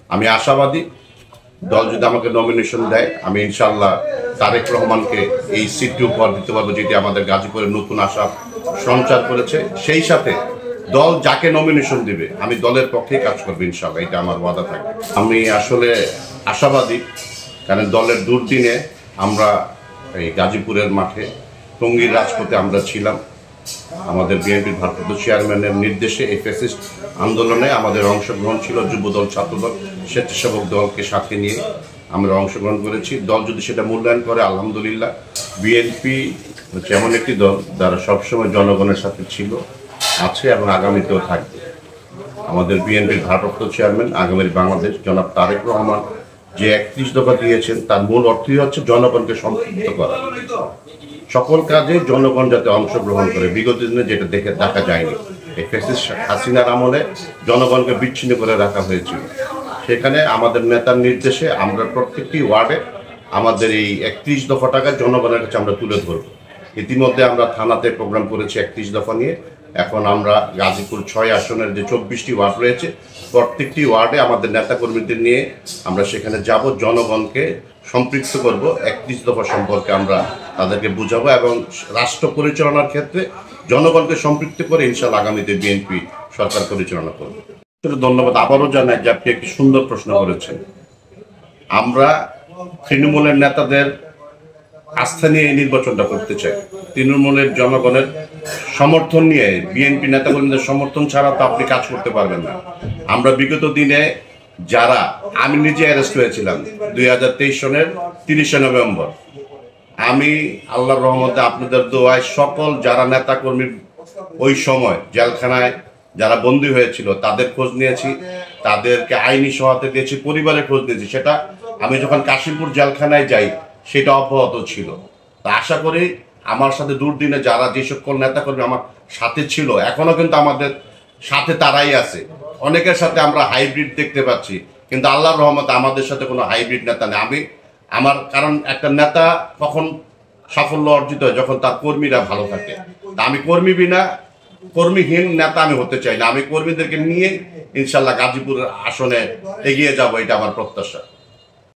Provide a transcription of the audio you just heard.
আমি আশাবাদী দল যদি আমাকে নমিনেশন দেয় আমি ইনশাআল্লাহ তারেক রহমানকে এই সিটটি উপহার দিতে পারবো, যেটি আমাদের গাজীপুরের নতুন আশা সঞ্চার করেছে। সেই সাথে দল যাকে নমিনেশন দিবে আমি দলের পক্ষেই কাজ করবো ইনশাআল্লাহ, এটা আমার ওয়াদা থাকবে। আমি আসলে আশাবাদী, কারণ দলের দুর্দিনে আমরা এই গাজীপুরের মাঠে টঙ্গীর রাজপথে আমরা ছিলাম। আমাদের বিএনপির ভারপ্রাপ্ত চেয়ারম্যানের নির্দেশে এই ফ্যাসিস্ট আন্দোলনে আমাদের অংশগ্রহণ ছিল। যুবদল, ছাত্রদল, স্বেচ্ছাসেবক দলকে সাথে নিয়ে আমরা অংশগ্রহণ করেছি। দল যদি সেটা মূল্যায়ন করে আলহামদুলিল্লাহ। বিএনপি হচ্ছে এমন একটি দল যারা সবসময় জনগণের সাথে ছিল, আছে এবং আগামীতেও থাকবে। আমাদের বিএনপির ভারপ্রাপ্ত চেয়ারম্যান আগামীর বাংলাদেশ জনাব তারেক রহমান যে 31 দফা দিয়েছেন তার মূল অর্থই হচ্ছে জনগণকে সম্পৃক্ত করা, সকল কাজে জনগণ যাতে অংশগ্রহণ করে। বিগত দিনে যেটা দেখা যায়নি, এই ফ্যাসিস্ট হাসিনার আমলে জনগণকে বিচ্ছিন্ন করে রাখা হয়েছিল। সেখানে আমাদের নেতার নির্দেশে আমরা প্রত্যেকটি ওয়ার্ডে আমাদের এই 31 দফা টাকা জনগণের কাছে আমরা তুলে ধরব। ইতিমধ্যে আমরা থানাতে প্রোগ্রাম করেছি 31 দফা নিয়ে। এখন আমরা গাজীপুর 6 আসনের যে 24টি ওয়ার্ড রয়েছে, প্রত্যেকটি ওয়ার্ডে আমাদের নেতাকর্মীদের নিয়ে আমরা সেখানে যাব, জনগণকে সম্পৃক্ত করব। 31 দফা সম্পর্কে আমরা তাদেরকে বুঝাবো এবং রাষ্ট্র পরিচালনার ক্ষেত্রে জনগণকে সম্পৃক্ত করে ইনশাআল্লাহ আগামীতে বিএনপি সরকার পরিচালনা করবে। ধন্যবাদ। আবারও জানাই যে আপনি একটি সুন্দর প্রশ্ন করেছেন। আমরা তৃণমূলের নেতাদের আস্থা নিয়ে এই নির্বাচনটা করতে চাই। তৃণমূলের জনগণের সমর্থন নিয়ে, বিএনপি নেতাকর্মীদের সমর্থন ছাড়া তো আপনি কাজ করতে পারবেন না। আমরা বিগত দিনে যারা, আমি নিজে অ্যারেস্ট হয়েছিলাম 2023 সনের 30 নভেম্বর। আমি আল্লাহর রহমতে আপনাদের দোয়ায় সকল যারা নেতাকর্মী ওই সময় জেলখানায় যারা বন্দী হয়েছিল তাদের খোঁজ নিয়েছি, তাদেরকে আইনি সহায়তা দিয়েছি, পরিবারের খোঁজ নিয়েছি। সেটা আমি যখন কাশিমপুর জেলখানায় যাই সেটা অব্যাহত ছিল। তা আশা করি আমার সাথে দুর্দিনে যারা যে সকল নেতাকর্মী আমার সাথে ছিল এখনো কিন্তু আমাদের সাথে তারাই আছে। অনেকের সাথে আমরা হাইব্রিড দেখতে পাচ্ছি, কিন্তু আল্লাহর রহমতে আমাদের সাথে কোনো হাইব্রিড নেতা নেই। কারণ একটা নেতা কখন সাফল্য অর্জিত হয় যখন তার কর্মীরা ভালো থাকে। তা আমি কর্মীহীন নেতা আমি হতে চাই না। আমি কর্মীদেরকে নিয়ে ইনশাআল্লাহ গাজীপুর আসনে এগিয়ে যাব, এটা আমার প্রত্যাশা।